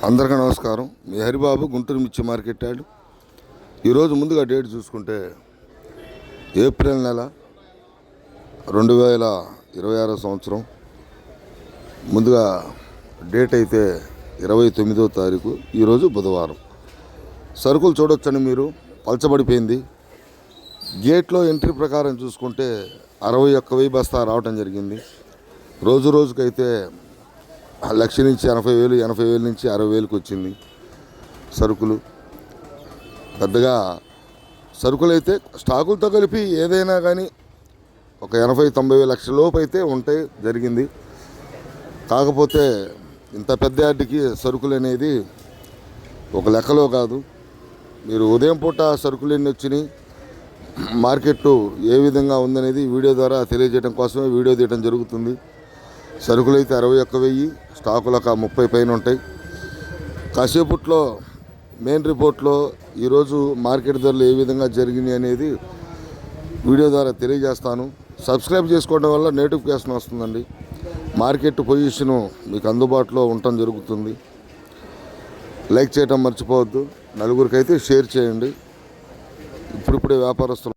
అందరికీ నమస్కారం. మీ హరిబాబు, గుంటూరు మిర్చి మార్కెట్ యార్డ్. ఈరోజు ముందుగా డేట్ చూసుకుంటే ఏప్రిల్ నెల 2026 సంవత్సరం. ముందుగా డేట్ అయితే 29వ తారీఖు, ఈరోజు బుధవారం. సరుకులు చూడొచ్చండి మీరు, పలచబడిపోయింది. గేట్లో ఎంట్రీ ప్రకారం చూసుకుంటే 61,000 బస్తా రావటం జరిగింది. రోజుకైతే 1,00,000 నుంచి 80,000, 80,000 నుంచి 60,000కి వచ్చింది సరుకులు. పెద్దగా సరుకులు అయితే స్టాకులతో కలిపి ఏదైనా కానీ ఒక 80,000-90,000 లక్షల లోపు అయితే ఉంటాయి జరిగింది. కాకపోతే ఇంత పెద్ద యార్డుకి సరుకులు అనేది ఒక లెక్కలో కాదు. మీరు ఉదయం పూట సరుకులు ఎన్ని వచ్చినాయి, మార్కెట్ ఏ విధంగా ఉందనేది వీడియో ద్వారా తెలియజేయడం కోసమే వీడియో తీయడం జరుగుతుంది. సరుకులు అయితే 61,000, స్టాకులు ఒక 30 పైన ఉంటాయి. కాసేపట్లో మెయిన్ రిపోర్ట్లో ఈరోజు మార్కెట్ ధరలు ఏ విధంగా జరిగినాయి అనేది వీడియో ద్వారా తెలియజేస్తాను. సబ్స్క్రైబ్ చేసుకోవడం వల్ల నోటిఫికేషన్ వస్తుందండి. మార్కెట్ పొజిషను మీకు అందుబాటులో ఉండటం జరుగుతుంది. లైక్ చేయడం మర్చిపోవద్దు. నలుగురికైతే షేర్ చేయండి. ఇప్పుడిప్పుడే వ్యాపారస్తులు